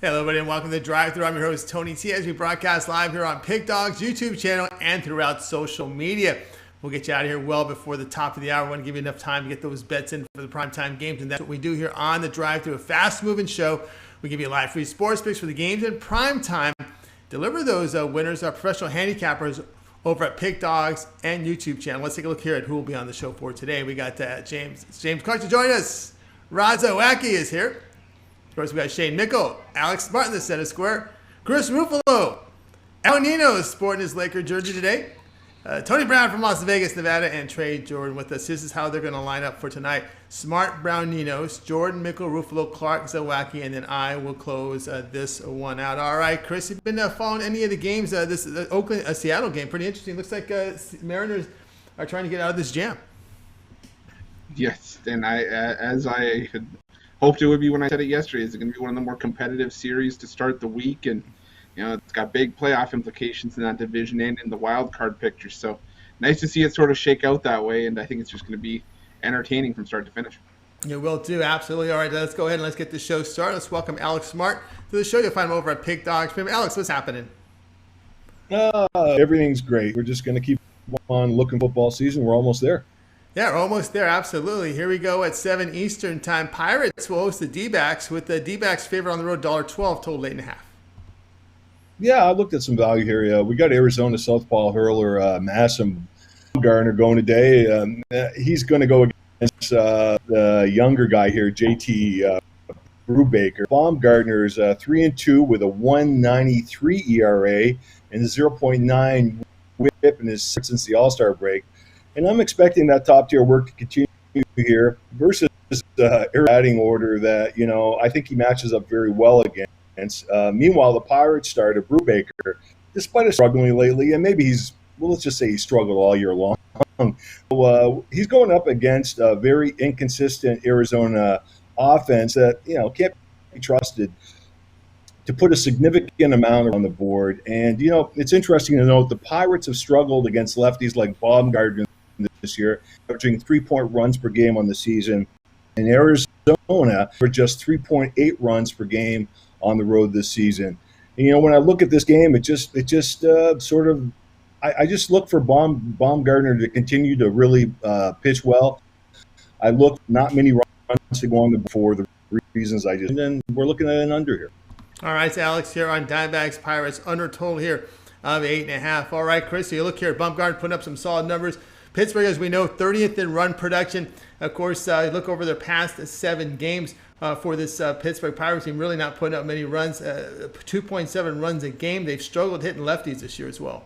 Hello, everybody, and welcome to the Drive-Thru. I'm your host, Tony T, as we broadcast live here on Pick Dog's YouTube channel and throughout social media. We'll get you out of here well before the top of the hour. We want to give you enough time to get those bets in for the primetime games, and that's what we do here on the Drive-Thru, a fast-moving show. We give you live free sports picks for the games in primetime. Deliver those winners, our professional handicappers, over at Pick Dogs and YouTube channel. Let's take a look here at who will be on the show for today. We got James Clark to join us. Zawacky is here. Of course, we got Shane Mickle, Alex Martin, the center square, Chris Ruffolo, Ninos sporting his Laker jersey today, Tony Brown from Las Vegas, Nevada, and Trey Jordan with us. This is how they're going to line up for tonight. Smart, Brown, Ninos, Jordan, Mickle, Ruffolo, Clark, Zawacky, and then I will close this one out. All right, Chris, you've been following any of the games? This Seattle game, pretty interesting. Looks like Mariners are trying to get out of this jam. Yes, and as I had hoped it would be when I said it yesterday, is it going to be one of the more competitive series to start the week, and it's got big playoff implications in that division and in the wild card picture. So nice to see it sort of shake out that way, and I think it's just going to be entertaining from start to finish. You will too, absolutely. All right, let's go ahead and let's get the show started. Let's welcome Alex Smart to the show. You'll find him over at Pick Dogs. Alex, what's happening? Everything's great. We're just going to keep on looking football season. We're almost there. Yeah, we're almost there, absolutely. Here we go at 7 Eastern time. Pirates will host the D-backs with the D-backs favorite on the road, $1.12, total 8.5. Yeah, I looked at some value here. We got Arizona southpaw hurler Masson Gardner going today. He's going to go against the younger guy here, JT Brubaker. Baumgartner is 3-2 with a 1.93 ERA and a 0.9 WHIP in his since the All-Star break. And I'm expecting that top-tier work to continue here versus batting order that, I think he matches up very well against. Meanwhile, the Pirates starter, Brubaker, despite struggling lately, and maybe let's just say he struggled all year long. He's going up against a very inconsistent Arizona offense that, can't be trusted to put a significant amount on the board. And, it's interesting to note the Pirates have struggled against lefties like Baumgartner this year, averaging 3-point runs per game on the season. In Arizona, for just 3.8 runs per game on the road this season. And, when I look at this game, I just look for Baumgartner to continue to really pitch well. I look not many runs to go on for the reasons I just, and then we're looking at an under here. All right, so Alex here on Diamondbacks Pirates under total here of 8.5. All right, Chris, so you look here, Baumgartner putting up some solid numbers. Pittsburgh, as we know, 30th in run production. Of course, look over their past 7 games for this Pittsburgh Pirates team, really not putting up many runs, 2.7 runs a game. They've struggled hitting lefties this year as well.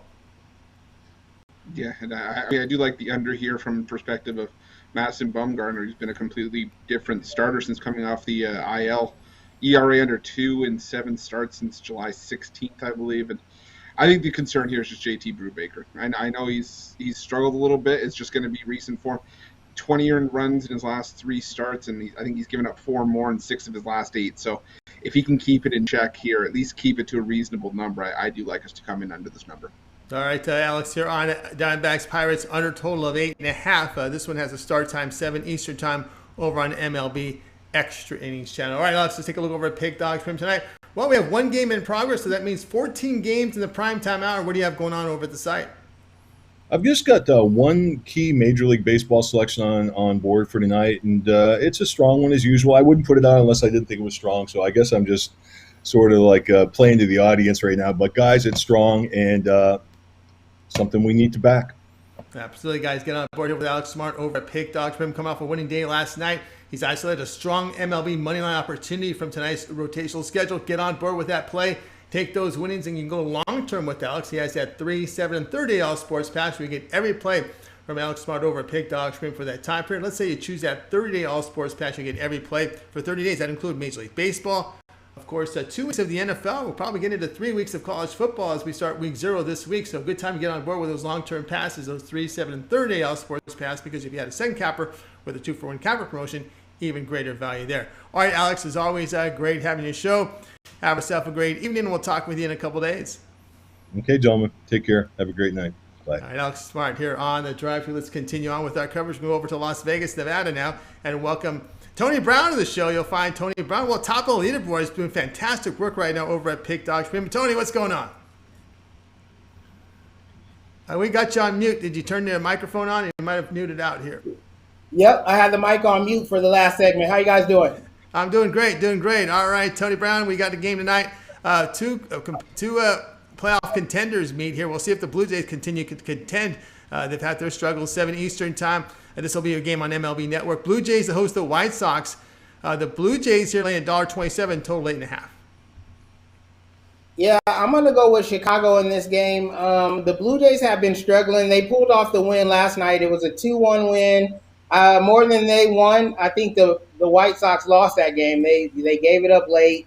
Yeah, and I do like the under here from the perspective of Madison Bumgarner. He's been a completely different starter since coming off the IL. ERA under 2 in 7 starts since July 16th, I believe. And I think the concern here is just JT Brubaker. I know he's struggled a little bit. It's just going to be recent form. 20 earned runs in his last 3 starts, and I think he's given up 4 more in 6 of his last 8. So if he can keep it in check here, at least keep it to a reasonable number, I do like us to come in under this number. All right, Alex, here on Diamondbacks Pirates under total of 8.5. This one has a start time, 7 Eastern time, over on MLB Extra Innings channel. All right, Alex, let's take a look over at Pick Dogs from tonight. Well, we have 1 game in progress, so that means 14 games in the primetime hour. What do you have going on over at the site? I've just got 1 key Major League Baseball selection on board for tonight, and it's a strong one as usual. I wouldn't put it out unless I didn't think it was strong, so I guess I'm just sort of like playing to the audience right now. But, guys, it's strong and something we need to back. Absolutely, guys. Get on board here with Alex Smart over at Pick Dogs. For him coming off a winning day last night. He's isolated a strong MLB moneyline opportunity from tonight's rotational schedule. Get on board with that play. Take those winnings, and you can go long-term with Alex. He has that 3, 7, and 30-day all sports pass where you get every play from Alex Smart over at Pick Dogs for that time period. Let's say you choose that 30-day all sports pass. You get every play for 30 days. That includes Major League Baseball. Of course, 2 weeks of the NFL. We'll probably get into 3 weeks of college football as we start week 0 this week. So a good time to get on board with those long-term passes, those 3, 7, and 30-day all sports pass, because if you had a second capper with a 2-for-1 capper promotion, even greater value there. All right, Alex, as always, great having your show. Have yourself a great evening, and we'll talk with you in a couple days. Okay, gentlemen. Take care. Have a great night. Bye. All right, Alex Smart here on the Drive-Thru. Let's continue on with our coverage. We'll go over to Las Vegas, Nevada now, and welcome Tony Brown of the show. You'll find Tony Brown, well, top of the leaderboard. He's doing fantastic work right now over at Pick Dogs. Tony, what's going on? We got you on mute. Did you turn your microphone on? You might have muted out here. Yep, I had the mic on mute for the last segment. How you guys doing? I'm doing great, doing great. All right, Tony Brown, we got the game tonight. Two playoff contenders meet here. We'll see if the Blue Jays continue to contend. They've had their struggles, 7 Eastern time. This will be a game on MLB Network. Blue Jays to host the White Sox. The Blue Jays here laying $1.27, total 8.5. Yeah, I'm going to go with Chicago in this game. The Blue Jays have been struggling. They pulled off the win last night. It was a 2-1 win. More than they won. I think the White Sox lost that game. They gave it up late.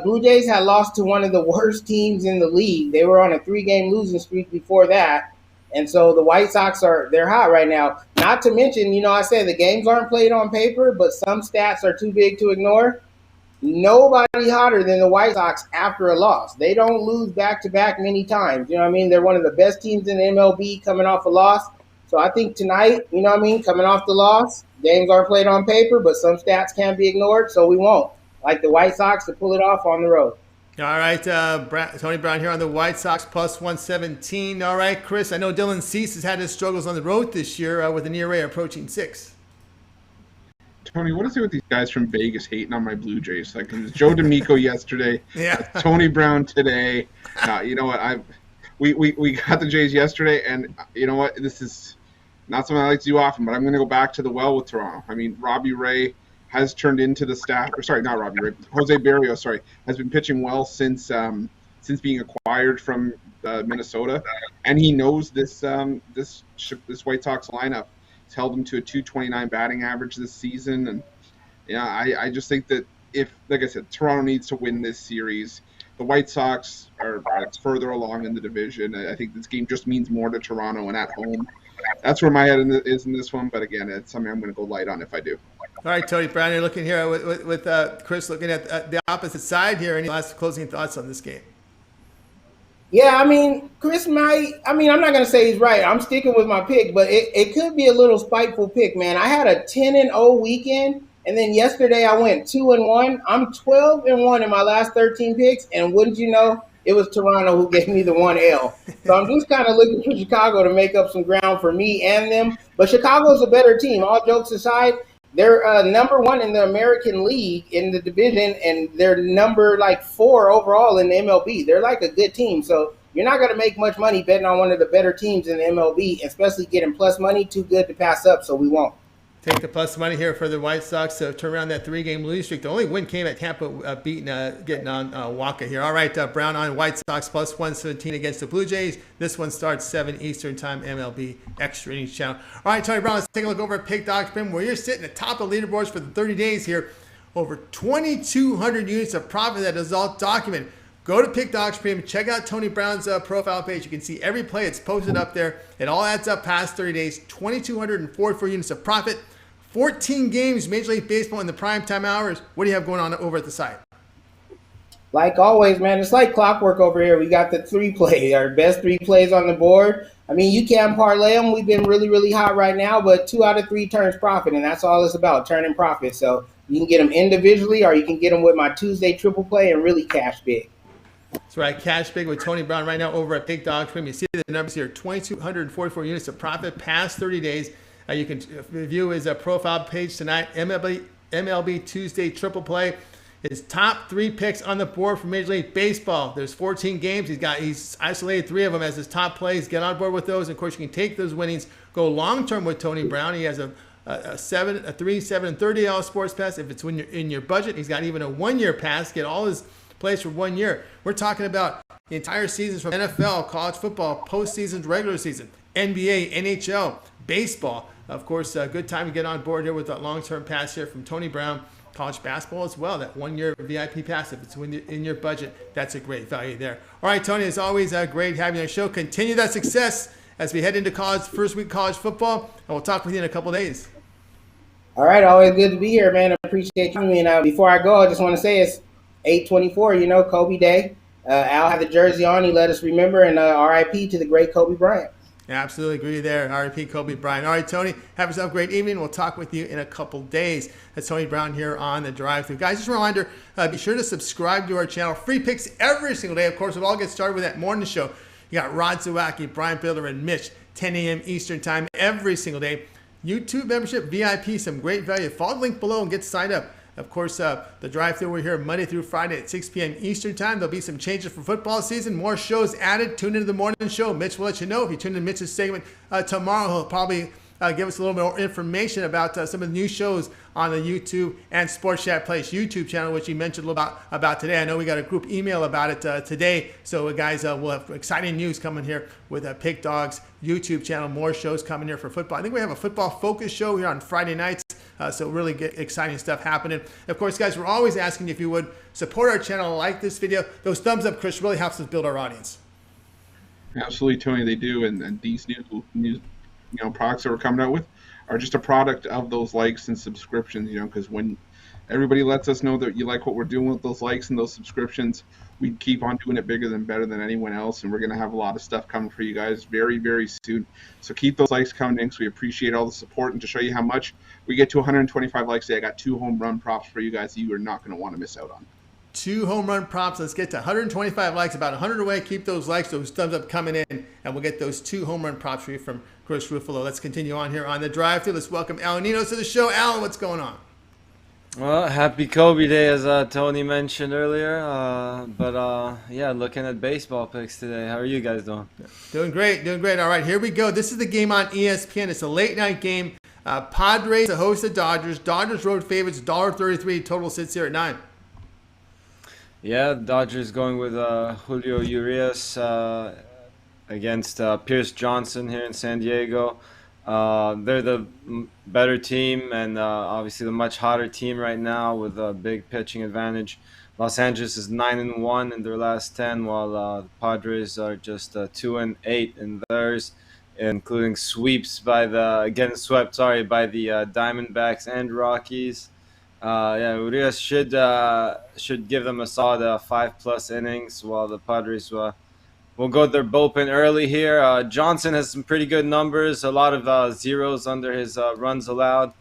Blue Jays had lost to one of the worst teams in the league. They were on a 3-game losing streak before that. And so the White Sox they're hot right now. Not to mention, I said the games aren't played on paper, but some stats are too big to ignore. Nobody hotter than the White Sox after a loss. They don't lose back-to-back many times. You know what I mean? They're one of the best teams in the MLB coming off a loss. So I think tonight, coming off the loss, games aren't played on paper, but some stats can't be ignored, so we won't. Like the White Sox to pull it off on the road. All right, Tony Brown here on the White Sox, plus 117. All right, Chris, I know Dylan Cease has had his struggles on the road this year with an ERA approaching 6. Tony, what is it with these guys from Vegas hating on my Blue Jays? Like, it was Joe D'Amico yesterday, Tony Brown today. You know what? We got the Jays yesterday, and you know what? This is not something I like to do often, but I'm going to go back to the well with Toronto. I mean, Robbie Ray has turned into the staff. Or sorry, not Robbie Ray. Jose Barrios, has been pitching well since being acquired from Minnesota, and he knows this White Sox lineup. It's held him to a 229 batting average this season, and I just think that if, like I said, Toronto needs to win this series. The White Sox are further along in the division. I think this game just means more to Toronto and at home. That's where my head is in this one, but again, it's something I'm going to go light on if I do. All right, Tony Brown, you're looking here with Chris looking at the opposite side here. Any last closing thoughts on this game? Yeah, Chris might. I'm not going to say he's right. I'm sticking with my pick, but it could be a little spiteful pick, man. I had a 10-0 weekend, and then yesterday I went 2-1. I'm 12-1 in my last 13 picks, and wouldn't you know, it was Toronto who gave me the 1L. So I'm just kind of looking for Chicago to make up some ground for me and them. But Chicago's a better team. All jokes aside, they're number 1 in the American League in the division, and they're number 4 overall in the MLB. They're like a good team. So you're not going to make much money betting on one of the better teams in the MLB, especially getting plus money. Too good to pass up, so we won't. Take the plus money here for the White Sox to turn around that 3-game losing streak. The only win came at Tampa getting on Waka here. All right, Brown on White Sox plus 117 against the Blue Jays. This one starts 7 Eastern time, MLB Extra Innings channel. All right, Tony Brown, let's take a look over at Pick Dogs Pim, where you're sitting at the top of the leaderboards for the 30 days here. Over 2,200 units of profit that is all documented. Go to Pick Dogs Premium. Check out Tony Brown's profile page. You can see every play. It's posted up there. It all adds up past 30 days. 2,244 units of profit. 14 games, Major League Baseball in the primetime hours. What do you have going on over at the site? Like always, man, it's like clockwork over here. We got the 3 plays, our best 3 plays on the board. You can parlay them. We've been really, really hot right now, but 2 out of 3 turns profit, and that's all it's about, turning profit. So you can get them individually, or you can get them with my Tuesday triple play and really cash big. That's right, cash big with Tony Brown right now over at Pick Dogs Premium. You see the numbers here, 2,244 units of profit past 30 days. You can view his profile page tonight. MLB Tuesday Triple Play. His top 3 picks on the board for Major League Baseball. There's 14 games. He's isolated 3 of them as his top plays. Get on board with those. And of course, you can take those winnings. Go long term with Tony Brown. He has a 3, 7, and $30 sports pass. If it's in your budget, he's got even a 1-year pass. Get all his plays for 1 year. We're talking about the entire seasons from NFL, college football, postseasons, regular season, NBA, NHL, baseball. Of course, a good time to get on board here with that long-term pass here from Tony Brown. College basketball as well, that 1-year VIP pass. If it's in your budget, that's a great value there. All right, Tony, as always, great having you on the show. Continue that success as we head into first week college football, and we'll talk with you in a couple days. All right, always good to be here, man. I appreciate you. And before I go, I just want to say it's 8/24, Kobe Day. Al had the jersey on. He let us remember, and RIP to the great Kobe Bryant. Absolutely agree there. R.I.P. Kobe Bryant. All right, Tony, have yourself a great evening. We'll talk with you in a couple days. That's Tony Brown here on The Drive-Thru. Guys, just a reminder, be sure to subscribe to our channel. Free picks every single day. Of course, it all gets started with that morning show. You got Rod Zawacky, Brian Biller, and Mitch, 10 a.m. Eastern time every single day. YouTube membership, VIP, some great value. Follow the link below and get signed up. Of course, The Drive-Thru, we're here Monday through Friday at 6 p.m. Eastern time. There'll be some changes for football season. More shows added. Tune into the morning show. Mitch will let you know. If you tune in Mitch's segment tomorrow, he'll probably give us a little more information about some of the new shows on the YouTube and Sports Chat Place YouTube channel, which you mentioned a little about today. I know we got a group email about it today. So, guys, we'll have exciting news coming here with Pick Dogs YouTube channel. More shows coming here for football. I think we have a football focus show here on Friday nights. So really get exciting stuff happening. Of course, guys, we're always asking if you would support our channel, like this video. Those thumbs up, Chris, really helps us build our audience. Absolutely, Tony, they do. And these new products that we're coming out with are just a product of those likes and subscriptions, because when everybody lets us know that you like what we're doing with those likes and those subscriptions, we keep on doing it better than anyone else, and we're going to have a lot of stuff coming for you guys very, very soon. So keep those likes coming in, because we appreciate all the support. And to show you how much we get to 125 likes today, I got 2 home run props for you guys that you are not going to want to miss out on. 2 home run props. Let's get to 125 likes, about 100 away. Keep those likes, those thumbs up coming in, and we'll get those 2 home run props for you from Chris Ruffolo. Let's continue on here on The Drive-Thru. Let's welcome Alan Ninos to the show. Alan, what's going on? Well, happy Kobe Day, as Tony mentioned earlier. Yeah, looking at baseball picks today. How are you guys doing? Doing great, doing great. All right, here we go. This is the game on ESPN. It's a late night game. Padres to host the Dodgers. Dodgers road favorites, $1.33. Total sits here at 9. Yeah, Dodgers going with Julio Urias against Pierce Johnson here in San Diego. They're the better team, and obviously the much hotter team right now with a big pitching advantage. Los Angeles is 9-1 in their last 10, while the Padres are just 2-8 in theirs, including sweeps getting swept by the Diamondbacks and Rockies. Urias should give them a solid 5+ innings, while the Padres we'll go with their bullpen early here. Johnson has some pretty good numbers, a lot of zeros under his runs allowed.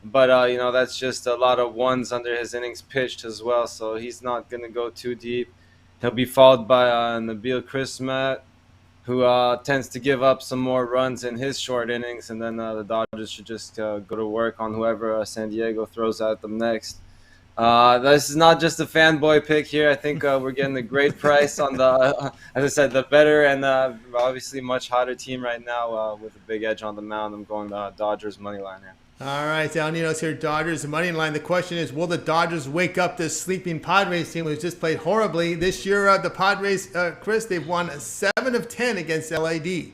But, that's just a lot of ones under his innings pitched as well, so he's not going to go too deep. He'll be followed by Nabil Crismat, who tends to give up some more runs in his short innings, and then the Dodgers should just go to work on whoever San Diego throws at them next. This is not just a fanboy pick here. I think we're getting a great price on the, as I said, the better and obviously much hotter team right now with a big edge on the mound. I'm going Dodgers money line here. All right, Al Ninos here, Dodgers money line. The question is, will the Dodgers wake up this sleeping Padres team who's just played horribly? This year, the Padres, Chris, they've won 7 of 10 against LAD.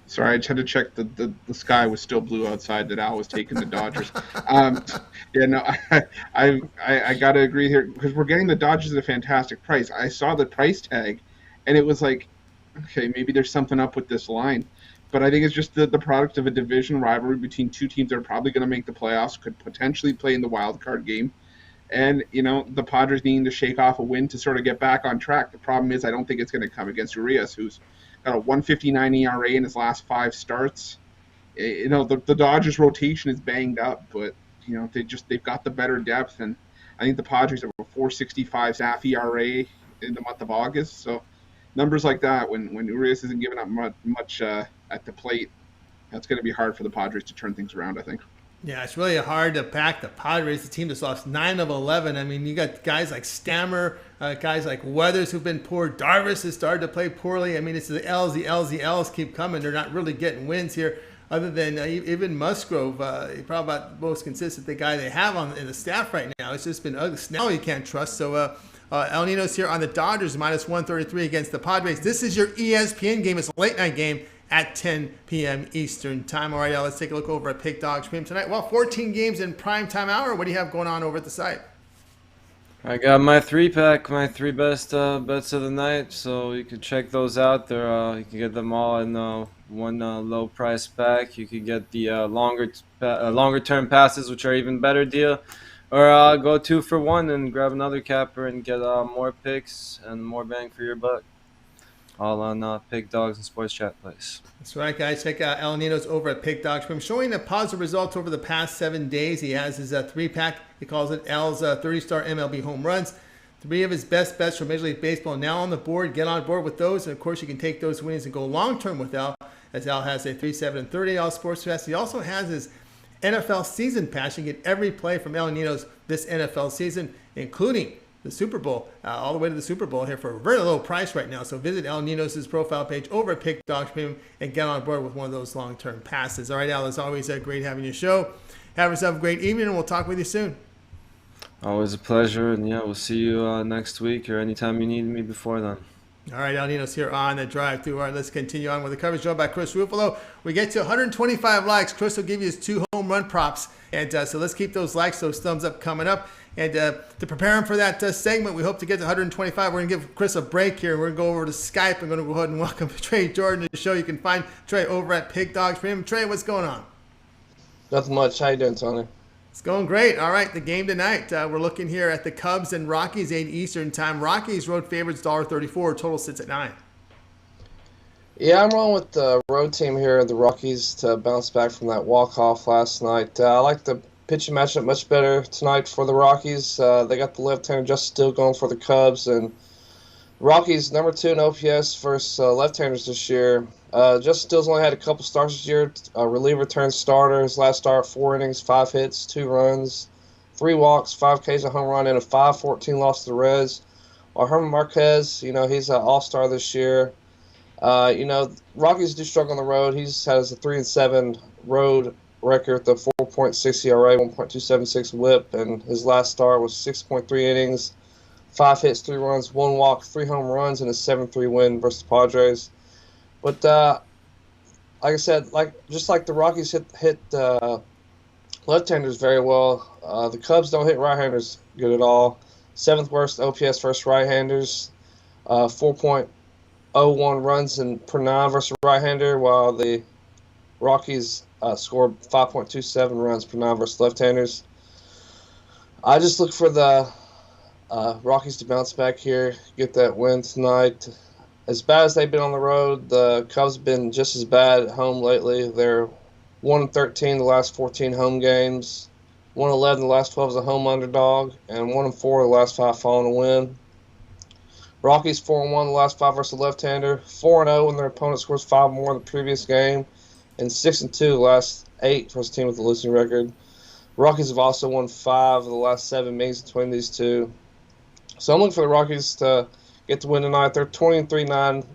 Sorry, I just had to check the sky was still blue outside, that Al was taking the Dodgers. I got to agree here, because we're getting the Dodgers at a fantastic price. I saw the price tag, and it was like, okay, maybe there's something up with this line. But I think it's just the product of a division rivalry between 2 teams that are probably going to make the playoffs, could potentially play in the wild card game. And, the Padres needing to shake off a win to sort of get back on track. The problem is I don't think it's going to come against Urias, who's got a 1.59 ERA in his last 5 starts. The Dodgers rotation is banged up, but, they've got the better depth. And I think the Padres have a 4.65 staff ERA in the month of August. So numbers like that, when Urias isn't giving up much at the plate, that's going to be hard for the Padres to turn things around, I think. Yeah, it's really hard to pack the Padres, the team that's lost 9 of 11. I mean, you got guys like Stammer, guys like Weathers who've been poor. Darvish has started to play poorly. I mean, it's the L's keep coming. They're not really getting wins here, other than even Musgrove. Probably about the most consistent guy they have in the staff right now. It's just been ugly. Snell you can't trust. So El Ninos here on the Dodgers, minus 133 against the Padres. This is your ESPN game. It's a late night game at 10 p.m. Eastern time. All right, let's take a look over at Pick Dog Stream tonight. Well, 14 games in prime time hour. What do you have going on over at the site? I got my 3-pack, my 3 best bets of the night, so you can check those out. There, you can get them all in one low price pack. You can get the longer term passes, which are even better deal, or go 2 for 1 and grab another capper and get more picks and more bang for your buck. all on Pig Dogs and Sports Chat Place. That's right, guys. Check out El Ninos over at Pick Dogs. From showing the positive results over the past 7 days, he has his 3-pack. He calls it L's 30-star MLB home runs. 3 of his best bets from Major League Baseball now on the board. Get on board with those. And, of course, you can take those winnings and go long-term with Al, as Al has a 3, 7, and 30 All Sports Pass. He also has his NFL season pass. You can get every play from El Ninos this NFL season, including the Super Bowl, all the way to the Super Bowl here for a very low price right now. So visit El Ninos' profile page over at Pick Dogs Premium and get on board with one of those long-term passes. All right, Al, as always, great having your show. Have yourself a great evening, and we'll talk with you soon. Always a pleasure, and yeah, we'll see you next week or anytime you need me before then. All right, El Ninos here on the Drive Thru. All right, let's continue on with the coverage joined by Chris Ruffolo. We get to 125 likes. Chris will give you his 2 home run props. And so let's keep those likes, those thumbs up coming up. And to prepare him for that segment, we hope to get to 125. We're going to give Chris a break here. We're going to go over to Skype. I'm going to go ahead and welcome Trey Jordan to the show. You can find Trey over at Pig Dogs Premium. Trey, what's going on? Nothing much. How you doing, Tony? It's going great. All right, the game tonight. We're looking here at the Cubs and Rockies, 8 Eastern time. Rockies road favorites, $1.34. Total sits at 9. Yeah, I'm rolling with the road team here, the Rockies, to bounce back from that walk-off last night. I like the pitching matchup much better tonight for the Rockies. They got the left-hander Justin Steele going for the Cubs, and Rockies number 2 in OPS versus left-handers this year. Justin Steele's only had a couple starts this year. Reliever turned starter. His last start, 4 innings, 5 hits, 2 runs, 3 walks, 5 Ks, a home run, and a 5-14 loss to the Reds. While Herman Marquez, he's an all-star this year. Rockies do struggle on the road. He's has a 3-7 road record, the 4.6 ERA, 1.276 WHIP, and his last start was 6.3 innings, 5 hits, 3 runs, 1 walk, 3 home runs, and a 7-3 win versus the Padres. But like I said, just like the Rockies hit left-handers very well, the Cubs don't hit right-handers good at all. 7th worst OPS versus right-handers, 4.01 runs per 9 versus right-hander, while the Rockies scored 5.27 runs per 9 versus left-handers. I just look for the Rockies to bounce back here, get that win tonight. As bad as they've been on the road, the Cubs have been just as bad at home lately. They're 1-13 the last 14 home games, 1-11 the last 12 as a home underdog, and 1-4 the last 5 following a win. Rockies 4-1 the last 5 versus the left-hander, 4-0 when their opponent scores 5 more in the previous game, and 6-2 the last 8 versus a team with a losing record. Rockies have also won 5 of the last 7 meetings between these two. So I'm looking for the Rockies to get the win tonight. They're 23-9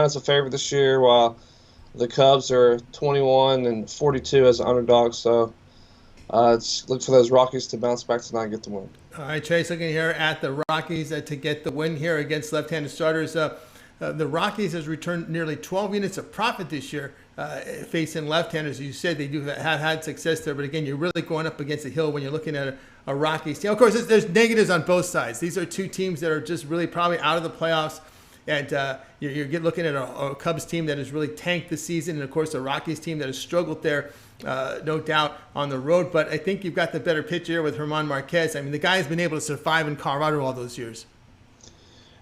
as a favorite this year, while the Cubs are 21-42 as an underdog. So look for those Rockies to bounce back tonight and get the win. All right, Trace, looking here at the Rockies to get the win here against left-handed starters. The Rockies has returned nearly 12 units of profit this year facing left-handers. You said they do have had success there, but again, you're really going up against the hill when you're looking at a Rockies team. Of course, there's negatives on both sides. These are 2 teams that are just really probably out of the playoffs, and you're looking at a Cubs team that has really tanked this season, and of course, a Rockies team that has struggled there, no doubt, on the road. But I think you've got the better pitcher here with Herman Marquez. I mean, the guy has been able to survive in Colorado all those years.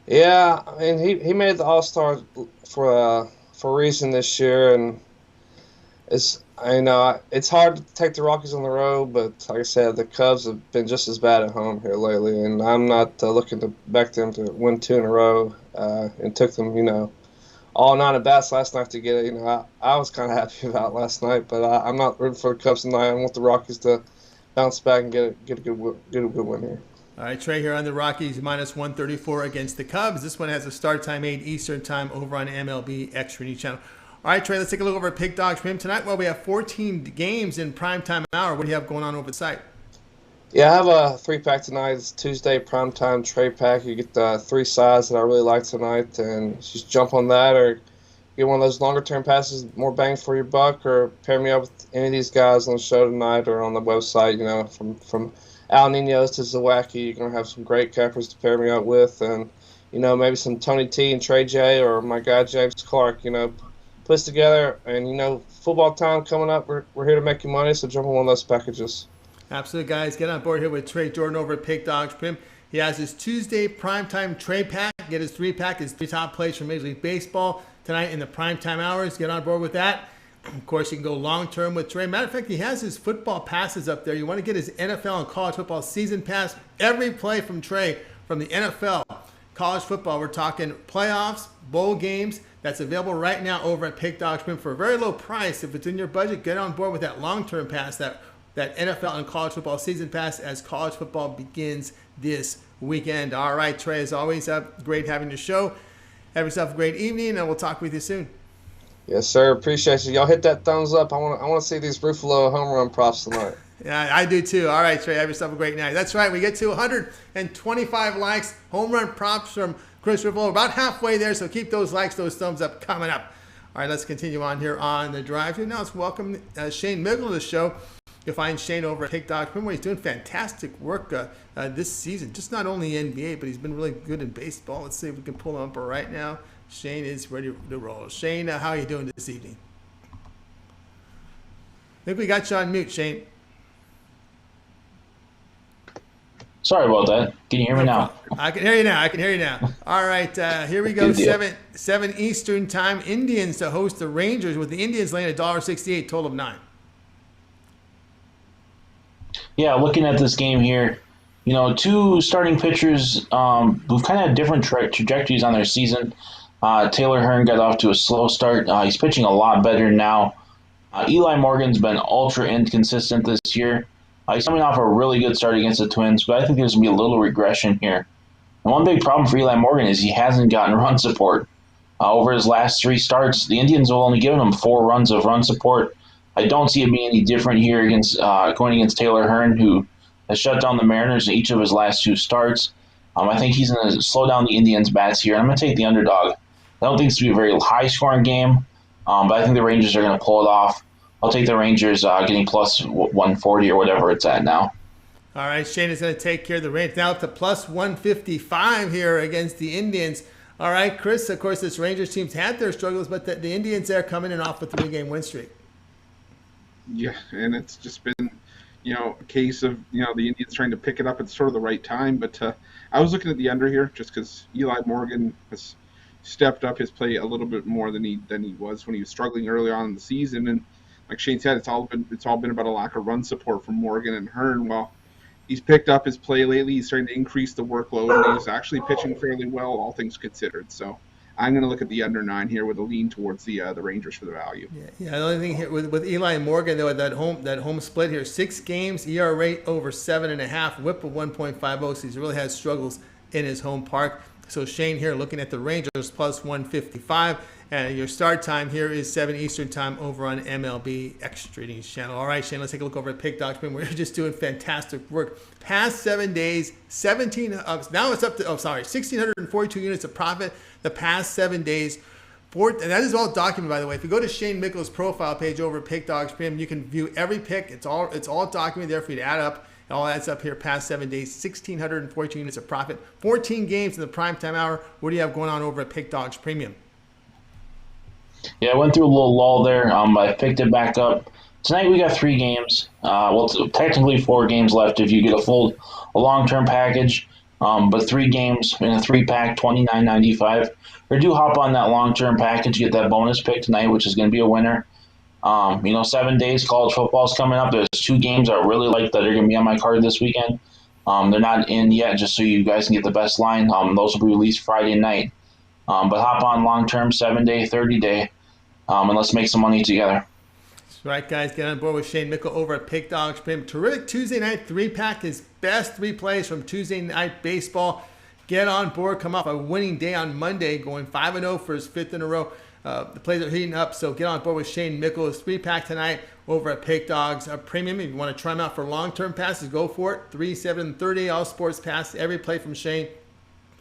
Yeah, I mean, he made the All-Star for a reason this year, and it's hard to take the Rockies on the road, but like I said, the Cubs have been just as bad at home here lately, and I'm not looking to back them to win 2 in a row. And took them, all 9 at bats last night to get it. I was kind of happy about last night, but I'm not rooting for the Cubs tonight. I want the Rockies to bounce back and get a good win here. All right, Trey here on the Rockies, minus 134 against the Cubs. This one has a start time, 8 Eastern time, over on MLB Extra News Channel. All right, Trey, let's take a look over at Pick Dogs Premium tonight. Well, we have 14 games in primetime hour. What do you have going on over the site? Yeah, I have a 3-pack tonight. It's Tuesday primetime trade pack. You get the 3 sides that I really like tonight, and just jump on that or get one of those longer-term passes, more bang for your buck, or pair me up with any of these guys on the show tonight or on the website. From Al Ninos to Zawacky, you're going to have some great cappers to pair me up with, and maybe some Tony T and Trey J or my guy James Clark. Put us together, and football time coming up. We're here to make you money, so jump on one of those packages. Absolutely, guys. Get on board here with Trey Jordan over at Pick Dogs Prim. He has his Tuesday primetime trade pack. tonight. Get his 3-pack, his 3 top plays from Major League Baseball tonight in the primetime hours. Get on board with that. Of course, you can go long-term with Trey. Matter of fact, he has his football passes up there. You want to get his NFL and college football season pass. Every play from Trey from the NFL, college football, we're talking playoffs, bowl games. That's available right now over at Pick Dog Sprint for a very low price. If it's in your budget, get on board with that long-term pass, that NFL and college football season pass as college football begins this weekend. All right, Trey, as always, great having your show. Have yourself a great evening, and we'll talk with you soon. Yes, sir. Appreciate you. Y'all hit that thumbs up. I want to see these Ruffolo home run props tonight. Yeah, I do too. All right, Trey, have yourself a great night. That's right. We get to 125 likes. Home run props from Chris Ruffolo. About halfway there, so keep those likes, those thumbs up coming up. All right, let's continue on here on the drive. Now let's welcome Shane Mickle to the show. You'll find Shane over at Pick Dog Sprint, where he's doing fantastic work this season. Just not only NBA, but he's been really good in baseball. Let's see if we can pull him up right now. Shane is ready to roll. Shane, how are you doing this evening? I think we got you on mute, Shane. Sorry about that. Can you hear me now? I can hear you now. All right, here we go. 7 Eastern time. Indians to host the Rangers, with the Indians laying $1.68, total of 9. Yeah, looking at this game here, two starting pitchers who've kind of had different trajectories on their season. Taylor Hearn got off to a slow start. He's pitching a lot better now. Eli Morgan's been ultra inconsistent this year. He's coming off a really good start against the Twins, but I think there's going to be a little regression here. And one big problem for Eli Morgan is he hasn't gotten run support. Over his last 3 starts, the Indians have only given him 4 runs of run support. I don't see it being any different here against going against Taylor Hearn, who has shut down the Mariners in each of his last 2 starts. I think he's going to slow down the Indians' bats here. I'm going to take the underdog. I don't think it's going to be a very high-scoring game, but I think the Rangers are going to pull it off. I'll take the Rangers getting plus 140 or whatever it's at now. All right, Shane is going to take care of the Rangers. Now up to plus 155 here against the Indians. All right, Chris, of course, this Rangers team's had their struggles, but the Indians there coming in off a 3-game win streak. Yeah, and it's just been, a case of, the Indians trying to pick it up at sort of the right time. But I was looking at the under here just because Eli Morgan has stepped up his play a little bit more than he was when he was struggling early on in the season. And like Shane said, it's all been about a lack of run support from Morgan and Hearn. Well, he's picked up his play lately. He's starting to increase the workload, and he's actually pitching fairly well, all things considered. So I'm going to look at the under 9 here with a lean towards the Rangers for the value. Yeah. The only thing here with Eli Morgan, though, that home split here, 6 games, ERA over 7.5, WHIP of 1.50. So he's really had struggles in his home park. So Shane here looking at the Rangers plus 155. And your start time here is 7 Eastern time over on MLB Extra Innings channel. All right, Shane, let's take a look over at Pick Dog Sprint, where you're just doing fantastic work. Past 7 days, now it's up to 1,642 units of profit the past 7 days. And that is all documented, by the way. If you go to Shane Mickle's profile page over at Pick Dog Sprint, you can view every pick. It's all documented there for you to add up. It all adds up here past 7 days, 1,642 units of profit, 14 games in the primetime hour. What do you have going on over at Pick Dogs Premium? Yeah, I went through a little lull there. I picked it back up. Tonight we got 3 games. Technically 4 games left if you get a long-term package. But 3 games in a 3-pack, $29.95. Or do hop on that long-term package, get that bonus pick tonight, which is going to be a winner. 7 days, college football's coming up. There's 2 games I really like that are going to be on my card this weekend. They're not in yet, just so you guys can get the best line. Those will be released Friday night. But hop on long-term, 7-day, 30-day, and let's make some money together. That's right, guys. Get on board with Shane Mickle over at Pick Dogs Premium. Terrific Tuesday night 3-pack. His best 3 plays from Tuesday night baseball. Get on board. Come off a winning day on Monday, going 5-0 for his 5th in a row. The plays are heating up, so get on board with Shane Mickle. His 3-pack tonight over at Pick Dogs Premium. If you want to try him out for long-term passes, go for it. 3, 7, 30 all sports pass. Every play from Shane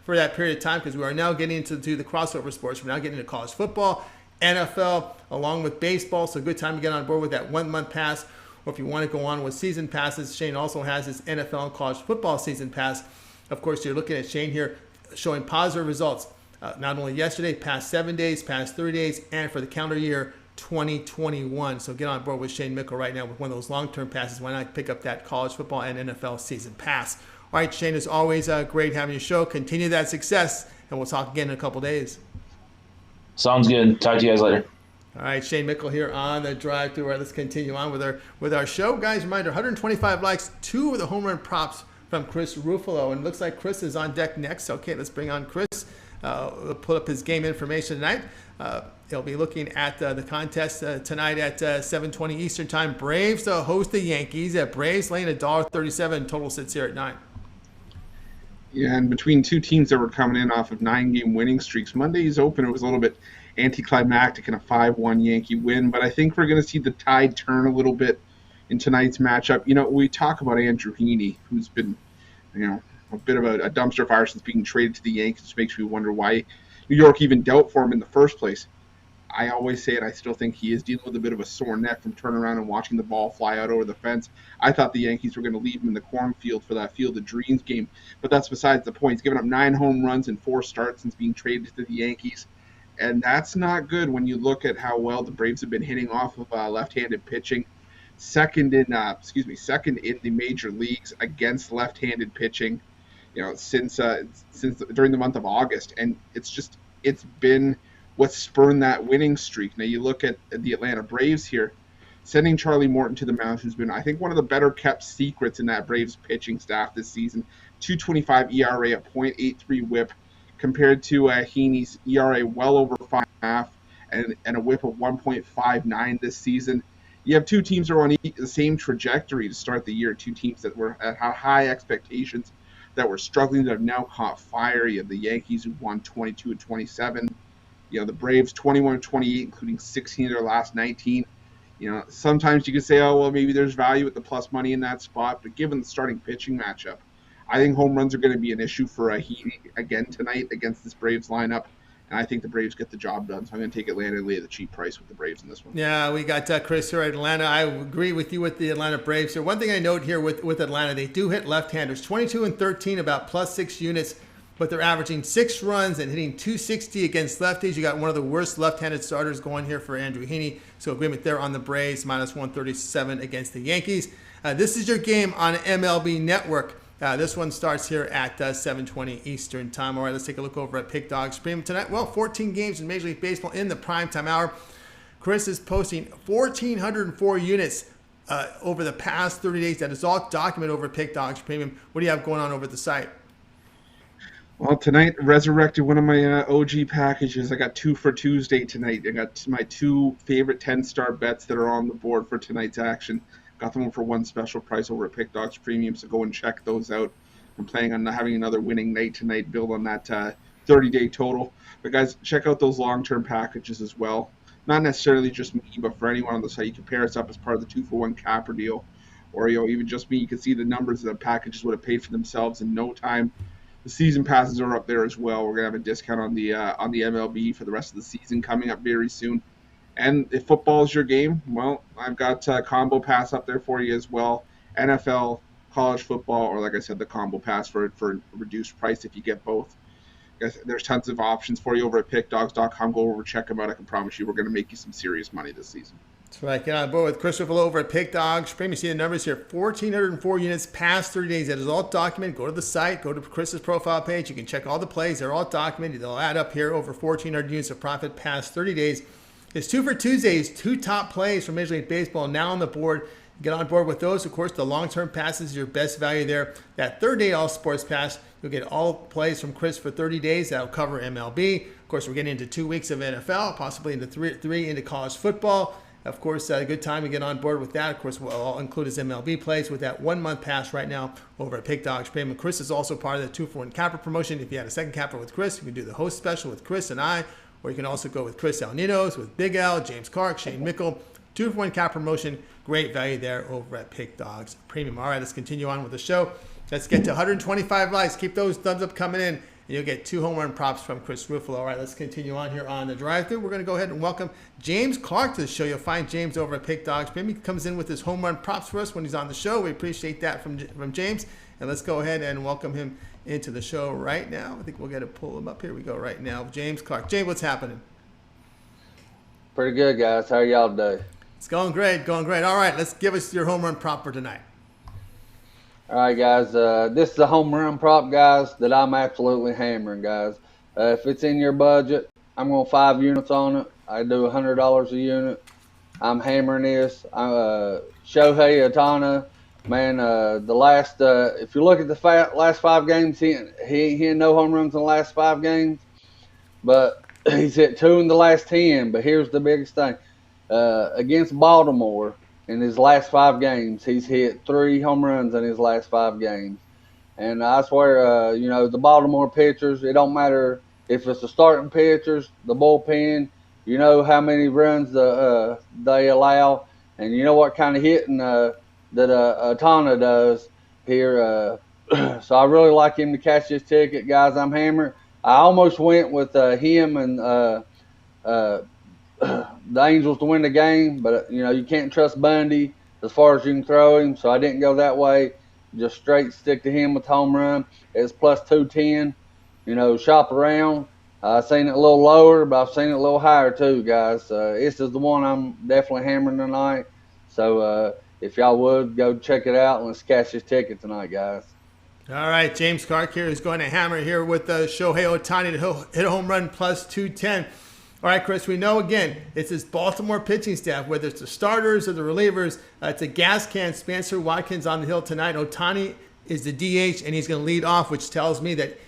for that period of time, because we are now getting into the crossover sports. We're now getting into college football, NFL, along with baseball. So good time to get on board with that 1-month pass. Or if you want to go on with season passes, Shane also has his NFL and college football season pass. Of course, you're looking at Shane here showing positive results. Not only yesterday, past 7 days, past 30 days, and for the calendar year 2021. So get on board with Shane Mickle right now with one of those long-term passes. Why not pick up that college football and NFL season pass? All right, Shane, as always, great having your show. Continue that success, and we'll talk again in a couple days. Sounds good. Talk to you guys later. All right, Shane Mickle here on the drive-thru. All right, let's continue on with our show. Guys, reminder, 125 likes, 2 of the home run props from Chris Ruffolo. And it looks like Chris is on deck next. Okay, let's bring on Chris. We'll pull up his game information tonight. He'll be looking at the contest tonight at 7:20 Eastern Time. Braves to host the Yankees. Braves laying $1.37. Total sits here at 9. Yeah, and between two teams that were coming in off of 9-game winning streaks, Monday's opener was a little bit anticlimactic in a 5-1 Yankee win, but I think we're going to see the tide turn a little bit in tonight's matchup. You know, we talk about Andrew Heaney, who's been, a bit of a dumpster fire since being traded to the Yankees, which makes me wonder why New York even dealt for him in the first place. I always say it, I still think he is dealing with a bit of a sore neck from turning around and watching the ball fly out over the fence. I thought the Yankees were going to leave him in the cornfield for that Field of Dreams game, but that's besides the point. He's given up 9 home runs in 4 starts since being traded to the Yankees, and that's not good when you look at how well the Braves have been hitting off of left-handed pitching. Second in the major leagues against left-handed pitching, since during the month of August, and it's been what spurned that winning streak. Now you look at the Atlanta Braves here, sending Charlie Morton to the mound, who's been, I think, one of the better kept secrets in that Braves pitching staff this season. 2.25 ERA, a .83 WHIP, compared to Heaney's ERA well over 5.5 and a WHIP of 1.59 this season. You have two teams that are on the same trajectory to start the year. Two teams that were at high expectations, that were struggling, that have now caught fire. You have the Yankees, who won 22-27. The Braves 21-28, including 16 of their last 19. Sometimes you can say, oh, well, maybe there's value at the plus money in that spot. But given the starting pitching matchup, I think home runs are going to be an issue for Heaney again tonight against this Braves lineup. And I think the Braves get the job done. So I'm going to take Atlanta and lay the cheap price with the Braves in this one. Yeah, we got Chris here at Atlanta. I agree with you with the Atlanta Braves here. One thing I note here with Atlanta, they do hit left-handers. 22-13, about +6 units, but they're averaging 6 runs and hitting .260 against lefties. You got one of the worst left-handed starters going here for Andrew Heaney. So agreement there on the Braves, -137 against the Yankees. This is your game on MLB Network. This one starts here at 7:20 Eastern Time. All right, let's take a look over at Pick Dogs Premium tonight. Well, 14 games in Major League Baseball in the primetime hour. Chris is posting 1,404 units over the past 30 days. That is all documented over at Pick Dogs Premium. What do you have going on over at the site? Well, tonight, resurrected one of my OG packages. I got 2 for Tuesday tonight. I got my 2 favorite 10-star bets that are on the board for tonight's action. Got them for one special price over at Pick Dogs Premium, so go and check those out. I'm planning on having another winning night tonight, build on that 30-day total. But guys, check out those long-term packages as well. Not necessarily just me, but for anyone on the site, you can pair us up as part of the 2-for-1 capper deal. Or even just me, you can see the numbers that the packages would have paid for themselves in no time. The season passes are up there as well. We're going to have a discount on the MLB for the rest of the season coming up very soon. And if football is your game, well, I've got combo pass up there for you as well. NFL, college football, or like I said, the combo pass for a reduced price if you get both. Guys, there's tons of options for you over at pickdogs.com. Go over, check them out. I can promise you we're going to make you some serious money this season. That's right. Get on board with Chris Ruffolo over at Pick Dogs. Premium, see the numbers here. 1,404 units past 30 days. That is all documented. Go to the site. Go to Chris's profile page. You can check all the plays. They're all documented. They'll add up here. Over 1,400 units of profit past 30 days. It's 2 for Tuesdays. 2 top plays from Major League Baseball now on the board. Get on board with those. Of course, the long-term pass is your best value there. That third-day all-sports pass, you'll get all plays from Chris for 30 days. That'll cover MLB. Of course, we're getting into 2 weeks of NFL, possibly into three into college football. Of course, a good time to get on board with that. Of course, we'll include his MLB plays with that 1-month pass right now over at Pick Dogs Premium. Chris is also part of the 2-for-1 capper promotion. If you had a second capper with Chris, you can do the host special with Chris and I, or you can also go with Chris L. Ninos, with Big L, James Clark, Shane Mickle. 2-for-1 cap promotion. Great value there over at Pick Dogs Premium. All right, let's continue on with the show. Let's get to 125 likes. Keep those thumbs up coming in, and you'll get 2 home run props from Chris Ruffolo. All right, let's continue on here on the drive-thru. We're going to go ahead and welcome James Clark to the show. You'll find James over at Pick Dogs Premium. He comes in with his home run props for us when he's on the show. We appreciate that from James. And let's go ahead and welcome him into the show right now. I think we'll get to pull him up. Here we go right now. James Clark. James, what's happening? Pretty good, guys. How are y'all today? It's going great, going great. All right, let's give us your home run prop for tonight. All right, guys. This is a home run prop, guys, that I'm absolutely hammering, guys. If it's in your budget, I'm going 5 units on it. I do $100 a unit. I'm hammering this. Shohei Ohtani, man. The last, if you look at the last 5 games, he had no home runs in the last 5 games, but he's hit 2 in the last 10. But here's the biggest thing: against Baltimore in his last 5 games, he's hit 3 home runs in his last 5 games. And I swear, the Baltimore pitchers, it don't matter if it's the starting pitchers, the bullpen. You know how many runs they allow, and you know what kind of hitting that Ohtani does here. So I really like him to catch this ticket, guys. I'm hammering. I almost went with him and the Angels to win the game, but you can't trust Bundy as far as you can throw him, so I didn't go that way. Just straight stick to him with home run. It's plus 210. Shop around. I've seen it a little lower, but I've seen it a little higher too, guys. This is the one I'm definitely hammering tonight. So if y'all would, go check it out and let's cash this ticket tonight, guys. All right, James Clark here is going to hammer here with Shohei Ohtani to hit a home run plus 210. All right, Chris, we know, again, it's this Baltimore pitching staff, whether it's the starters or the relievers. It's a gas can. Spencer Watkins on the hill tonight. Ohtani is the DH, and he's going to lead off, which tells me that,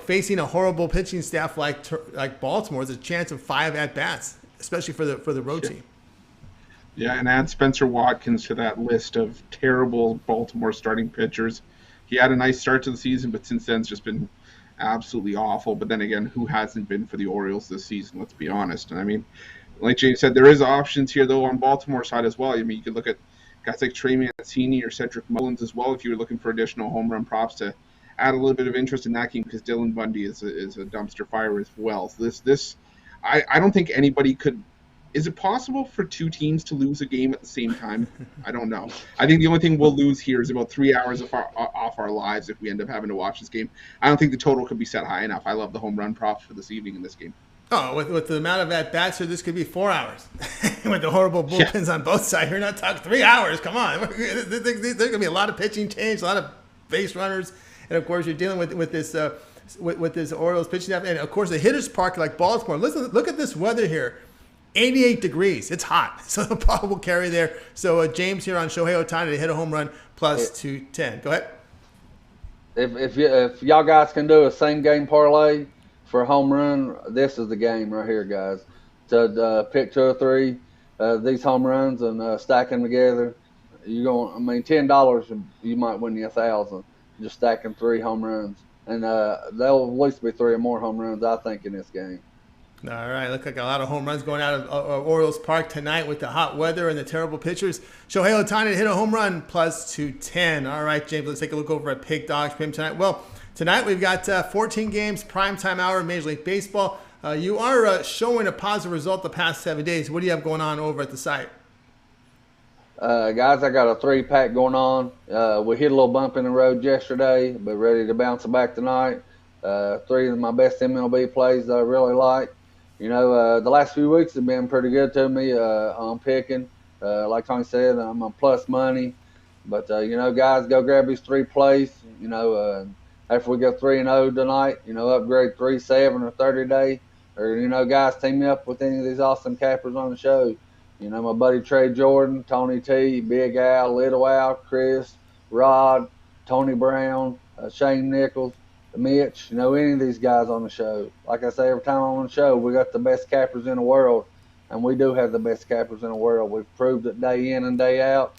facing a horrible pitching staff like Baltimore, there's a chance of 5 at-bats, especially for the road team. Yeah, and add Spencer Watkins to that list of terrible Baltimore starting pitchers. He had a nice start to the season, but since then it's just been absolutely awful. But then again, who hasn't been for the Orioles this season? Let's be honest. And I mean, like James said, there is options here though on Baltimore side as well. I mean, you could look at guys like Trey Mancini or Cedric Mullins as well if you were looking for additional home run props to add a little bit of interest in that game, because Dylan Bundy is a dumpster fire as well. So I don't think anybody could. Is it possible for 2 teams to lose a game at the same time? I don't know. I think the only thing we'll lose here is about 3 hours off our lives if we end up having to watch this game. I don't think the total could be set high enough. I love the home run props for this evening in this game. Oh, with the amount of at-bats here, this could be 4 hours. With the horrible bullpens on both sides. You're not talking 3 hours. Come on. There's going to be a lot of pitching change, a lot of base runners. And, of course, you're dealing with this Orioles pitching staff. And, of course, the hitter's park like Baltimore. Look at this weather here. 88 degrees. It's hot. So the ball will carry there. So James here on Shohei Ohtani to hit a home run plus 210. Go ahead. If y'all guys can do a same game parlay for a home run, this is the game right here, guys. To pick 2 or 3 these home runs and stack them together. $10 you might win you 1,000 just stacking 3 home runs, and there'll at least be 3 or more home runs I think in this game. All right, look like a lot of home runs going out of Orioles Park tonight with the hot weather and the terrible pitchers. Shohei Ohtani to hit a home run plus 210. All right, James, let's take a look over at Pick Dogs Pim tonight. Well, tonight we've got 14 games, primetime hour, Major League Baseball. You are showing a positive result the past 7 days. What do you have going on over at the site? Guys, I got a 3-pack going on. We hit a little bump in the road yesterday, but ready to bounce it back tonight. 3 of my best MLB plays that I really like. The last few weeks have been pretty good to me on picking. Like Tony said, I'm on plus money. But, guys, go grab these 3 plays. After we go 3-0 tonight, upgrade 3-7 or 30-day. Or, guys, team me up with any of these awesome cappers on the show. My buddy Trey Jordan, Tony T, Big Al, Little Al, Chris, Rod, Tony Brown, Shane Nichols, Mitch, any of these guys on the show. Like I say, every time I'm on the show, we got the best cappers in the world, and we do have the best cappers in the world. We've proved it day in and day out,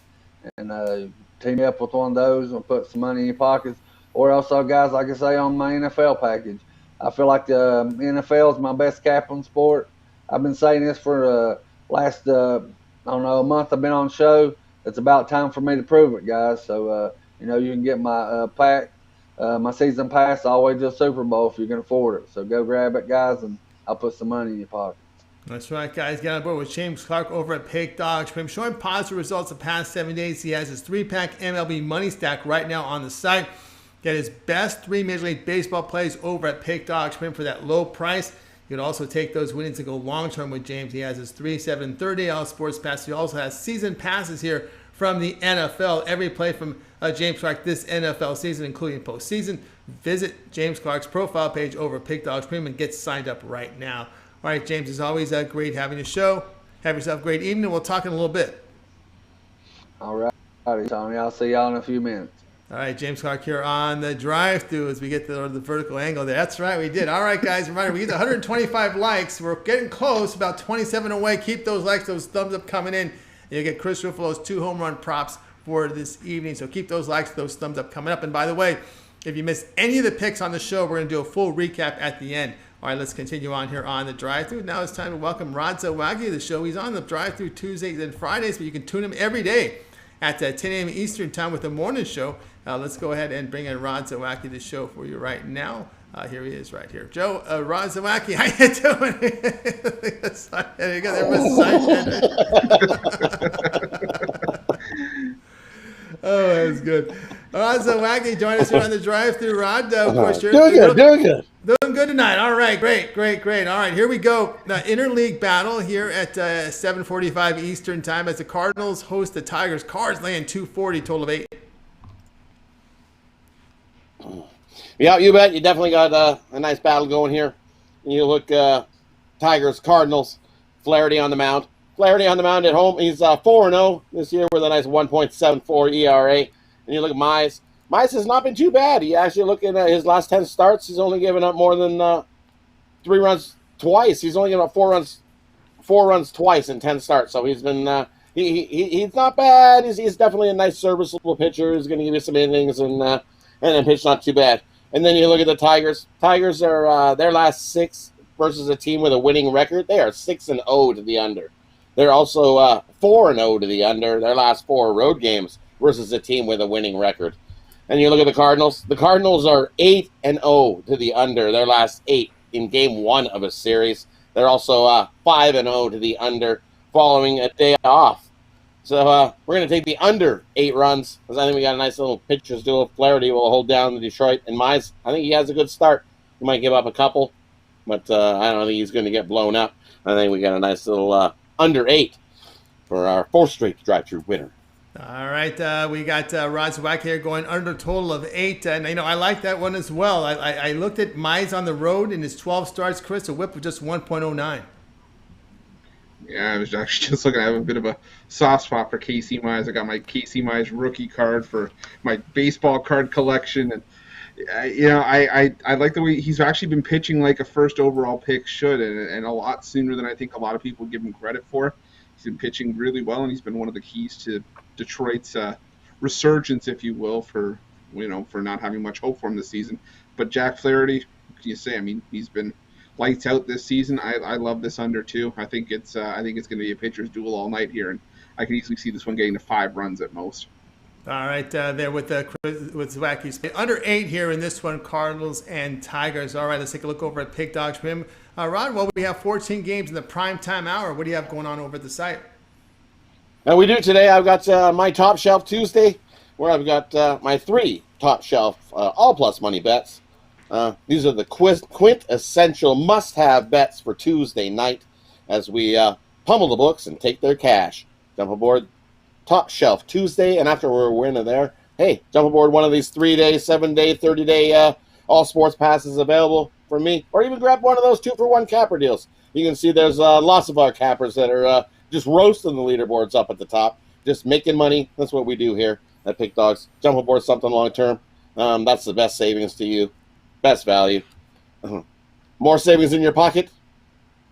and team me up with one of those and put some money in your pockets. Or also, guys, like I say, on my NFL package. I feel like the NFL is my best capping sport. I've been saying this for last, a month I've been on the show. It's about time for me to prove it, guys. So, you can get my pack. My season pass all the way to the Super Bowl if you can afford it. So go grab it, guys, and I'll put some money in your pocket. That's right, guys. Get on board with James Clark over at Pick Dogs. From showing positive results the past 7 days, he has his 3-pack MLB money stack right now on the site. Get his best 3 Major League Baseball plays over at Pick Dogs for that low price. You can also take those winnings and go long-term with James. He has his 3, 7, 30 all sports pass. He also has season passes here from the NFL. Every play from James Clark this NFL season, including postseason. Visit James Clark's profile page over at Pick Dogs Premium and get signed up right now. All right, James, as always, great having the show. Have yourself a great evening. We'll talk in a little bit. All right, Tony. I'll see y'all in a few minutes. All right, James Clark here on the drive-thru as we get the vertical angle there. That's right, we did. All right, guys, reminder, we get 125 likes. We're getting close, about 27 away. Keep those likes, those thumbs up coming in. You'll get Chris Ruffolo's 2 home run props for this evening. So keep those likes, those thumbs up coming up. And by the way, if you missed any of the picks on the show, we're going to do a full recap at the end. All right, let's continue on here on the drive-thru. Now it's time to welcome Rod Zawacky to the show. He's on the drive-thru Tuesdays and Fridays, but you can tune him every day at 10 a.m. Eastern time with the morning show. Let's go ahead and bring in Rod Zawacky to the show for you right now. Here he is right here. Joe, Rod Zawacky, how you doing? There you go. There was Oh, that was good. Rod Zawacky, join us here on the drive-thru. Rod, of course, you're doing good. Doing good tonight. All right, great. All right, here we go. Interleague battle here at 7:45 Eastern time as the Cardinals host the Tigers. Cards laying 240, total of 8. Yeah, you bet. You definitely got a nice battle going here. You look Tigers, Cardinals, Flaherty on the mound. Flaherty on the mound at home. He's 4-0 this year with a nice 1.74 ERA. And you look at Mize. Mize has not been too bad. He actually, looking at his last 10 starts, he's only given up more than 3 runs twice. He's only given up 4 runs twice in 10 starts. So he's been he's not bad. He's definitely a nice serviceable pitcher. He's going to give you some innings and pitch not too bad. And then you look at the Tigers. Tigers are their last 6 versus a team with a winning record. They are 6-0 to the under. They're also 4-0 to the under. Their last 4 road games versus a team with a winning record. And you look at the Cardinals. The Cardinals are 8-0 to the under. Their last 8 in game 1 of a series. They're also 5-0 to the under following a day off. So we're going to take the under 8 runs because I think we got a nice little pitcher's duel. Flaherty will hold down the Detroit. And Mize, I think he has a good start. He might give up a couple, but I don't think he's going to get blown up. I think we got a nice little under 8 for our 4th straight drive-thru winner. All right, we got Rod Zawacky here going under a total of 8. And, I like that one as well. I looked at Mize on the road in his 12 starts, Chris, a whip of just 1.09. Yeah, I was actually just looking. I have a bit of a soft spot for Casey Mize. I got my Casey Mize rookie card for my baseball card collection, and I like the way he's actually been pitching like a first overall pick should, and a lot sooner than I think a lot of people give him credit for. He's been pitching really well, and he's been one of the keys to Detroit's resurgence, if you will, for not having much hope for him this season. But Jack Flaherty, what can you say? I mean, he's been lights out this season. I love this under too. I think it's going to be a pitcher's duel all night here, and I can easily see this one getting to 5 runs at most. All right, there with Zawacky's under 8 here in this one, Cardinals and Tigers. All right, let's take a look over at Pick Dogs for him. Rod, well, we have 14 games in the prime time hour. What do you have going on over at the site? And we do today. I've got my Top Shelf Tuesday, where I've got my 3 Top Shelf all-plus money bets. These are the quintessential must-have bets for Tuesday night as we pummel the books and take their cash. Jump aboard Top Shelf Tuesday, and after we're winning there, hey, jump aboard one of these 3-day, 7-day, 30-day all sports passes available for me, or even grab one of those 2-for-1 capper deals. You can see there's lots of our cappers that are just roasting the leaderboards up at the top, just making money. That's what we do here at Pick Dogs. Jump aboard something long-term. That's the best savings to you. Best value. More savings in your pocket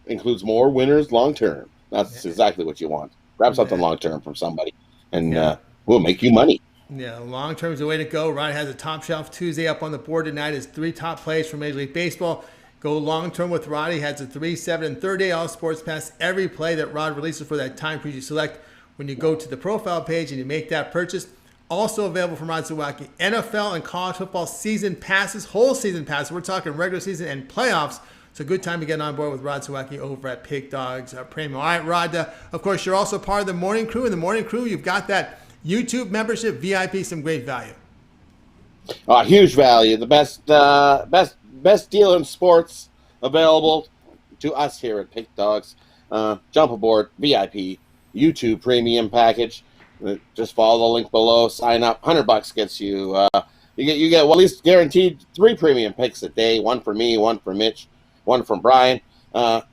includes more winners long-term. That's exactly what you want. Grab something long-term from somebody, and we'll make you money. Yeah, long-term is the way to go. Rod has a Top Shelf Tuesday up on the board tonight. His 3 top plays from Major League Baseball. Go long-term with Rod. He has a 3, 7, and 3rd-day all-sports pass. Every play that Rod releases for that time period you select when you go to the profile page and you make that purchase. Also available from Rod Zawacky, NFL and college football season passes, whole season passes. We're talking regular season and playoffs. It's a good time to get on board with Rod Zawacky over at Pick Dogs Premium. All right, Rod, of course, you're also part of the Morning Crew. In the Morning Crew, you've got that YouTube membership, VIP, some great value. Huge value. The best deal in sports available to us here at Pick Dogs. Jump aboard VIP YouTube Premium package. Just follow the link below. Sign up. $100 gets you. You get well, at least guaranteed 3 premium picks a day. 1 for me, 1 for Mitch, 1 from Brian.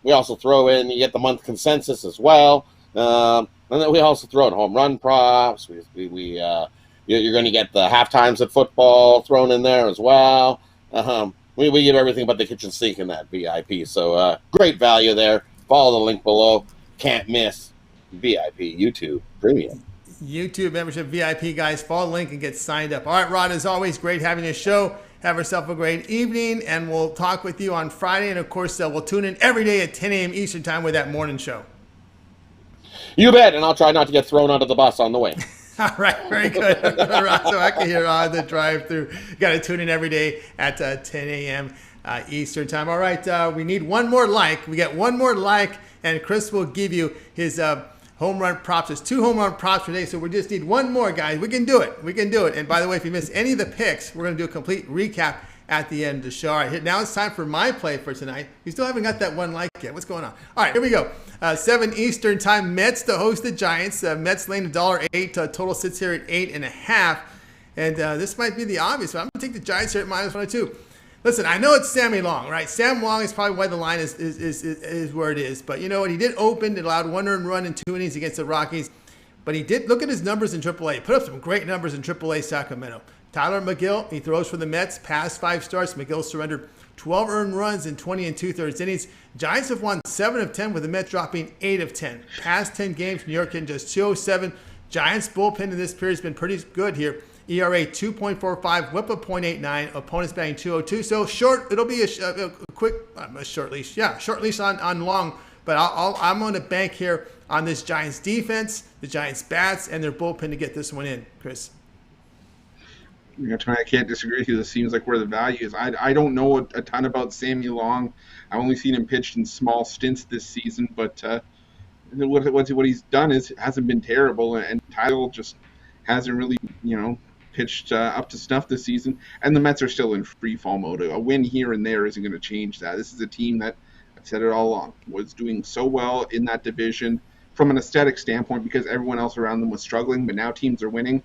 We also throw in, you get the month consensus as well. And then we also throw in home run props. You're going to get the half times at football thrown in there as well. We give everything but the kitchen sink in that VIP. So great value there. Follow the link below. Can't miss VIP YouTube Premium. YouTube membership VIP, guys. Follow the link and get signed up. All right, Rod, as always, great having you show. Have yourself a great evening, and we'll talk with you on Friday. And, of course, we'll tune in every day at 10 a.m. Eastern Time with that morning show. You bet, and I'll try not to get thrown under the bus on the way. All right, very good. Rod Zawacky here on the drive-through. You got to tune in every day at 10 a.m. Eastern Time. All right, we need one more like. We get one more like, and Chris will give you his home run props. There's 2 home run props today, so we just need one more, guys. We can do it. We can do it. And by the way, if you missed any of the picks, we're going to do a complete recap at the end of the show. All right, now it's time for my play for tonight. We still haven't got that one like yet. What's going on? All right, here we go. 7 Eastern Time, Mets to host the Giants. Mets laying $1.08. Total sits here at 8.5. And this might be the obvious, but I'm going to take the Giants here at -102. Listen, I know it's Sammy Long, right? Sam Long is probably why the line is where it is. But you know what? He did open. It allowed 1 earned run in 2 innings against the Rockies. But he did look at his numbers in AAA. Put up some great numbers in AAA Sacramento. Tyler McGill, he throws for the Mets. Past 5 starts, McGill surrendered 12 earned runs in 20 2/3 innings. Giants have won 7 of 10 with the Mets dropping 8 of 10. Past 10 games, New York hitting just 207. Giants bullpen in this period has been pretty good here. ERA 2.45, whip of 0.89, opponents batting 202. So short, it'll be a quick, a short leash. Yeah, short leash on Long. But I'm on the bank here on this Giants defense, the Giants bats, and their bullpen to get this one in, Chris. I can't disagree with you. This seems like where the value is. I don't know a ton about Sammy Long. I've only seen him pitched in small stints this season, but what he's done hasn't been terrible, and Tyler just hasn't really, pitched up to snuff this season. And the Mets are still in free fall mode. A win here and there isn't going to change that. This is a team that, I've said it all along, was doing so well in that division from an aesthetic standpoint because everyone else around them was struggling, but now teams are winning,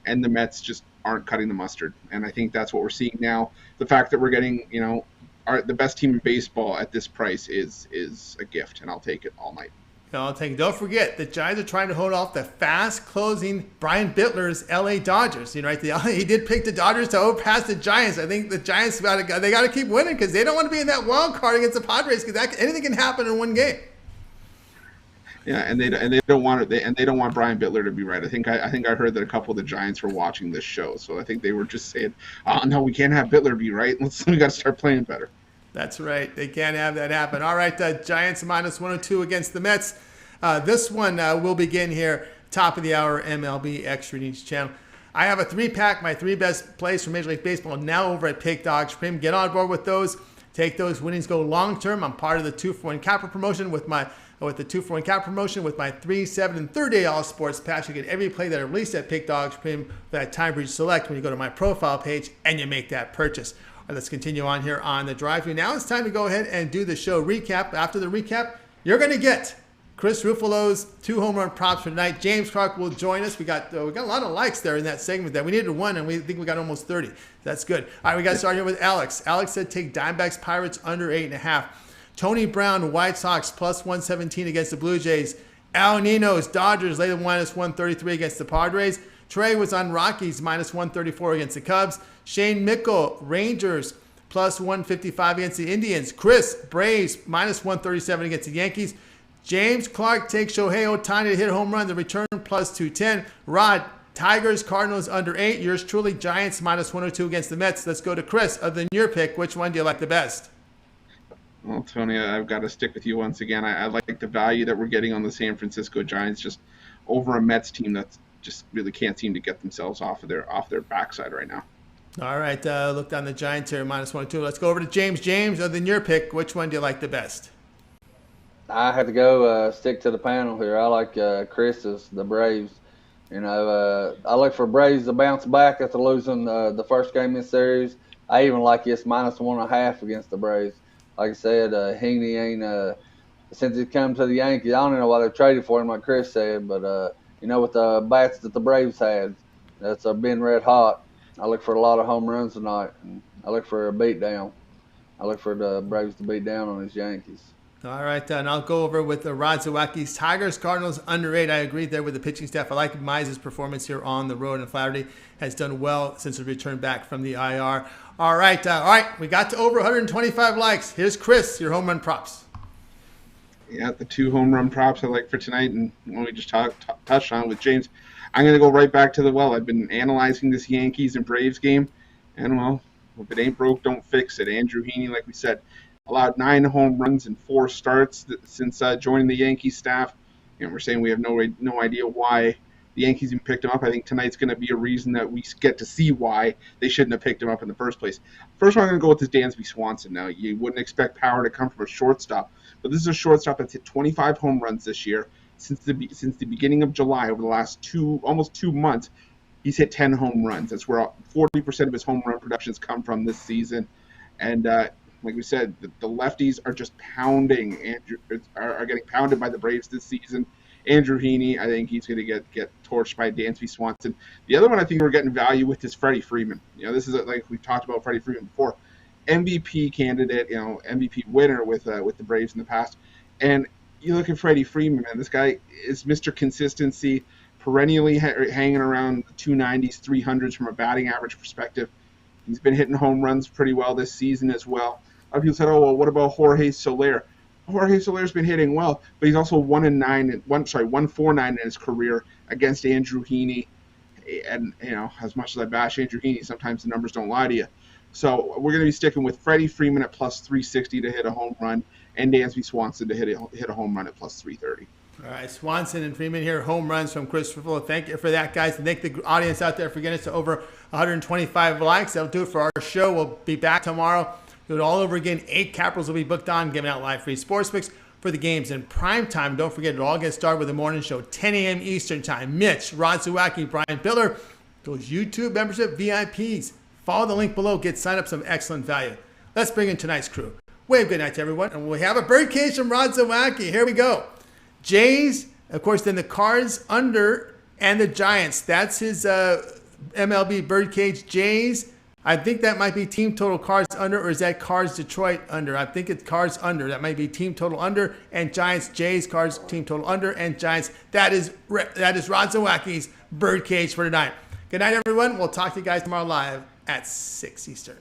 and the Mets just aren't cutting the mustard. And I think that's what we're seeing now. The fact that we're getting, the best team in baseball at this price is a gift, and I'll take it all night. Don't forget, the Giants are trying to hold off the fast-closing Brian Bittler's L.A. Dodgers. Right? He did pick the Dodgers to overpass the Giants. I think the Giants got to keep winning because they don't want to be in that wild card against the Padres because anything can happen in one game. Yeah, and they don't want it. They don't want Brian Bittler to be right. I think I heard that a couple of the Giants were watching this show, so I think they were just saying, "Oh no, we can't have Bittler be right. We got to start playing better." That's right. They can't have that happen. All right, Giants -102 against the Mets. This one will begin here, top of the hour, MLB Extra Innings channel. I have a 3-pack, my 3 best plays from Major League Baseball now over at Pick Dogs Premium. Get on board with those. Take those winnings, go long term. I'm part of the 2-for-1 capper promotion with the 2-for-1 cap promotion with my 3, 7, and 30-day all sports patch. You get every play that I release at Pick Dogs Premium with that time for you to select when you go to my profile page and you make that purchase. All right, let's continue on here on the drive-through. Now it's time to go ahead and do the show recap. After the recap, you're going to get Chris Ruffolo's 2 home run props for tonight. James Clark will join us. We got a lot of likes there in that segment. That we needed 1, and we think we got almost 30. That's good. All right, we got to start here with Alex. Alex said take Diamondbacks Pirates under 8.5. Tony Brown, White Sox +117 against the Blue Jays. Al Ninos, Dodgers laid -133 against the Padres. Trey was on Rockies -134 against the Cubs. Shane Mickle, Rangers +155 against the Indians. Chris, Braves -137 against the Yankees. James Clark takes Shohei Ohtani to hit a home run. The return +210. Rod, Tigers, Cardinals under 8. Yours truly, Giants -102 against the Mets. Let's go to Chris. Other than your pick, which one do you like the best? Well, Tony, I've got to stick with you once again. I like the value that we're getting on the San Francisco Giants just over a Mets team that just really can't seem to get themselves off their backside right now. All right, look down the Giants here, -102. Let's go over to James. James, other than your pick, which one do you like the best? I had to go stick to the panel here. I like Chris's, the Braves. I look for Braves to bounce back after losing the first game in the series. I even like this -1.5 against the Braves. Like I said, Heaney ain't since he come to the Yankees. I don't know why they traded for him, like Chris said, but with the bats that the Braves had, that's been red hot. I look for a lot of home runs tonight, and I look for a beatdown. I look for the Braves to beat down on these Yankees. All right, and I'll go over with the Rod Zawacki's Tigers, Cardinals, underrated. I agree there with the pitching staff. I like Mize's performance here on the road, and Flaherty has done well since his return back from the IR. All right, we got to over 125 likes. Here's Chris, your home run props. Yeah, the 2 home run props I like for tonight, and when we just touched on with James, I'm going to go right back to the well. I've been analyzing this Yankees and Braves game, and, well, if it ain't broke, don't fix it. Andrew Heaney, like we said, allowed 9 home runs in 4 starts since joining the Yankees staff. And we're saying we have no idea why the Yankees even picked him up. I think tonight's going to be a reason that we get to see why they shouldn't have picked him up in the first place. First one, I'm going to go with this Dansby Swanson. Now, you wouldn't expect power to come from a shortstop, but this is a shortstop that's hit 25 home runs this year. Since the beginning of July, over the last almost 2 months, he's hit 10 home runs. That's where 40% of his home run productions come from this season. And like we said, the lefties are just pounding. Are getting pounded by the Braves this season. Andrew Heaney, I think he's going to get torched by Dansby Swanson. The other one I think we're getting value with is Freddie Freeman. This is like we've talked about Freddie Freeman before, MVP candidate, MVP winner with the Braves in the past. And you look at Freddie Freeman, man, this guy is Mr. Consistency, perennially hanging around the 290s, 300s from a batting average perspective. He's been hitting home runs pretty well this season as well. A lot of people said, "Oh, well, what about Jorge Soler?" Jorge Soler's been hitting well, but he's also 1-4-9 in his career against Andrew Heaney. And as much as I bash Andrew Heaney, sometimes the numbers don't lie to you. So we're going to be sticking with Freddie Freeman at plus 360 to hit a home run, and Dansby Swanson to hit a home run at plus 330. All right, Swanson and Freeman here, home runs from Chris Ruffolo. Thank you for that, guys. And thank the audience out there for getting us to over 125 likes. That'll do it for our show. We'll be back tomorrow. Do it all over again. 8 Capitals will be booked on, giving out live free sports picks for the games in prime time. Don't forget, it all gets started with the morning show, 10 a.m. Eastern time. Mitch, Rod Zawacky, Brian Biller, those YouTube membership VIPs. Follow the link below. Get signed up, some excellent value. Let's bring in tonight's crew. Wave good night to everyone. And we have a birdcage from Rod Zawacky. Here we go. Jays, of course, then the Cards under and the Giants. That's his MLB birdcage. Jays, I think that might be team total Cards under, or is that Cards Detroit under? I think it's Cards under. That might be team total under, and Giants, Jays, Cards team total under, and Giants. That is Rod Zawacky's birdcage for tonight. Good night, everyone. We'll talk to you guys tomorrow live at 6 Eastern.